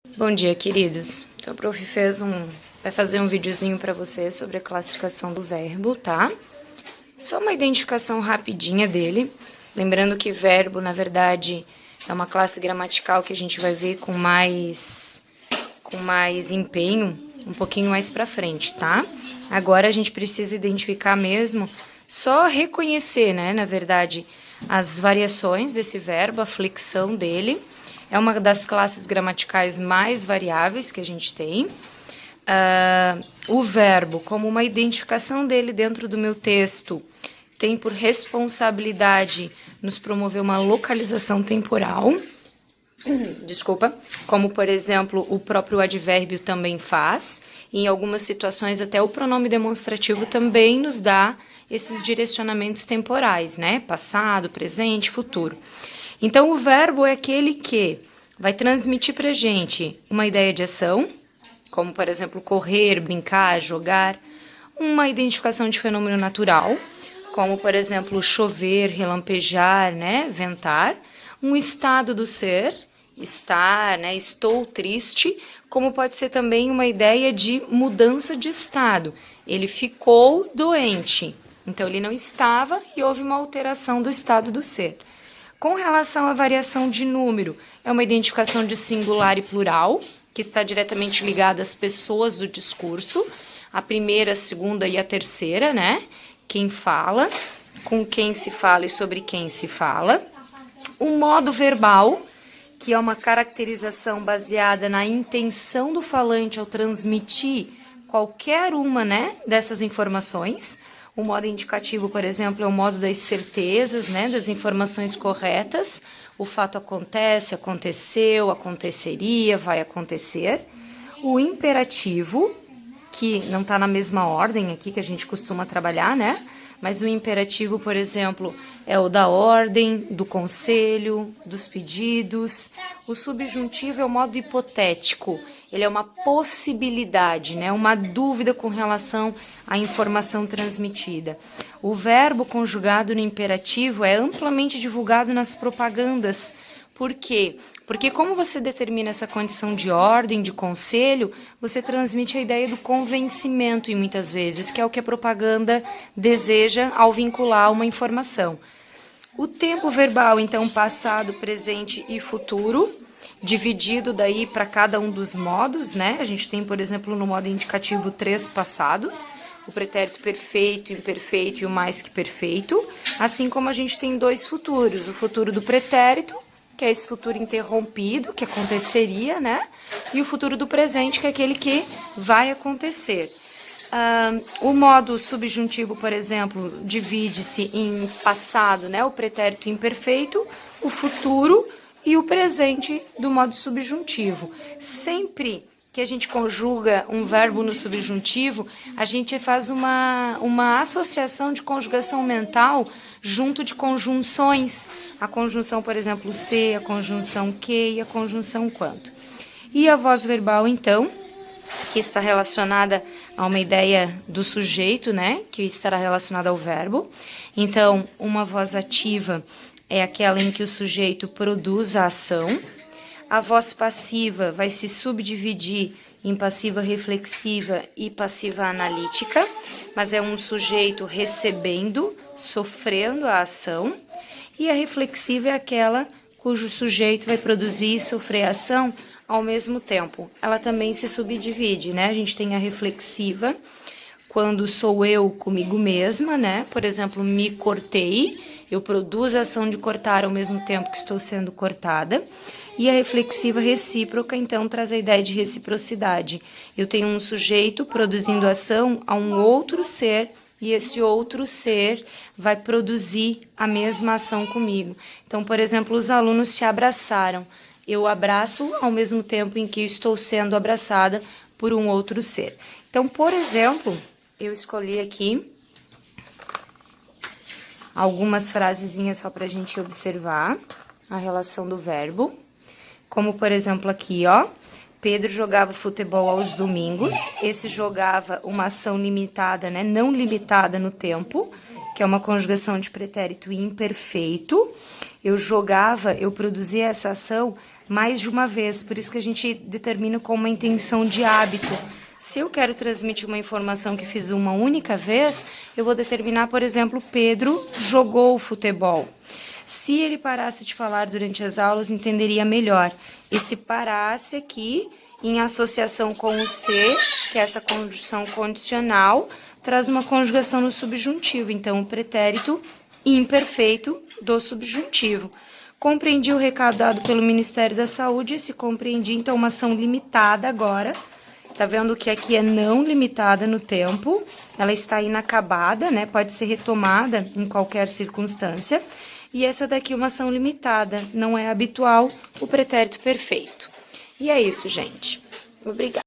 Bom dia, queridos. Então, a prof vai fazer um videozinho para vocês sobre a classificação do verbo, tá? Só uma identificação rapidinha dele. Lembrando que verbo, na verdade, é uma classe gramatical que a gente vai ver com mais empenho, um pouquinho mais para frente, tá? Agora a gente precisa identificar mesmo, só reconhecer, né, na verdade, as variações desse verbo, a flexão dele. É uma das classes gramaticais mais variáveis que a gente tem. O verbo, como uma identificação dele dentro do meu texto, tem por responsabilidade nos promover uma localização temporal. Desculpa, como por exemplo o próprio advérbio também faz. Em algumas situações até o pronome demonstrativo também nos dá esses direcionamentos temporais, né? Passado, presente, futuro. Então, o verbo é aquele que vai transmitir para a gente uma ideia de ação, como, por exemplo, correr, brincar, jogar, uma identificação de fenômeno natural, como, por exemplo, chover, relampejar, né, ventar, um estado do ser, estar, né, estou triste, como pode ser também uma ideia de mudança de estado. Ele ficou doente, então ele não estava e houve uma alteração do estado do ser. Com relação à variação de número, é uma identificação de singular e plural, que está diretamente ligada às pessoas do discurso, a primeira, a segunda e a terceira, né? Quem fala, com quem se fala e sobre quem se fala. O modo verbal, que é uma caracterização baseada na intenção do falante ao transmitir qualquer uma, né, dessas informações. O modo indicativo, por exemplo, é o modo das certezas, né, das informações corretas. O fato acontece, aconteceu, aconteceria, vai acontecer. O imperativo, que não está na mesma ordem aqui que a gente costuma trabalhar, né? Mas o imperativo, por exemplo, é o da ordem, do conselho, dos pedidos. O subjuntivo é o modo hipotético. Ele é uma possibilidade, né? Uma dúvida com relação à informação transmitida. O verbo conjugado no imperativo é amplamente divulgado nas propagandas. Por quê? Porque como você determina essa condição de ordem, de conselho, você transmite a ideia do convencimento, e muitas vezes, que é o que a propaganda deseja ao vincular uma informação. O tempo verbal, então, passado, presente e futuro, dividido daí para cada um dos modos, né? A gente tem, por exemplo, no modo indicativo 3 passados, o pretérito perfeito, imperfeito e o mais que perfeito, assim como a gente tem 2 futuros, o futuro do pretérito, que é esse futuro interrompido, que aconteceria, né? E o futuro do presente, que é aquele que vai acontecer. O modo subjuntivo, por exemplo, divide-se em passado, né? O pretérito imperfeito, o futuro e o presente do modo subjuntivo. Sempre que a gente conjuga um verbo no subjuntivo, a gente faz uma associação de conjugação mental junto de conjunções. A conjunção, por exemplo, se, a conjunção que e a conjunção quando. E a voz verbal, então, que está relacionada a uma ideia do sujeito, né, que estará relacionada ao verbo. Então, uma voz ativa é aquela em que o sujeito produz a ação. A voz passiva vai se subdividir em passiva reflexiva e passiva analítica, mas é um sujeito recebendo, sofrendo a ação. E a reflexiva é aquela cujo sujeito vai produzir e sofrer a ação ao mesmo tempo. Ela também se subdivide, né? A gente tem a reflexiva, quando sou eu comigo mesma, né? Por exemplo, me cortei, eu produzo a ação de cortar ao mesmo tempo que estou sendo cortada. E a reflexiva recíproca, então, traz a ideia de reciprocidade. Eu tenho um sujeito produzindo ação a um outro ser, e esse outro ser vai produzir a mesma ação comigo. Então, por exemplo, os alunos se abraçaram. Eu abraço ao mesmo tempo em que estou sendo abraçada por um outro ser. Então, por exemplo, eu escolhi aqui algumas frasezinhas só para a gente observar a relação do verbo. Como, por exemplo, aqui, ó. Pedro jogava futebol aos domingos. Esse jogava uma ação limitada, né? Não limitada no tempo, que é uma conjugação de pretérito imperfeito. Eu jogava, eu produzia essa ação mais de uma vez, por isso que a gente determina como uma intenção de hábito. Se eu quero transmitir uma informação que fiz uma única vez, eu vou determinar, por exemplo, Pedro jogou futebol. Se ele parasse de falar durante as aulas, entenderia melhor. E se parasse aqui, em associação com o ser, que é essa conjunção condicional, traz uma conjugação no subjuntivo. Então, o pretérito imperfeito do subjuntivo. Compreendi o recado dado pelo Ministério da Saúde, se compreendi, então, uma ação limitada agora. Tá vendo que aqui é não limitada no tempo, ela está inacabada, né? Pode ser retomada em qualquer circunstância. E essa daqui é uma ação limitada, não é habitual, o pretérito perfeito. E é isso, gente. Obrigada.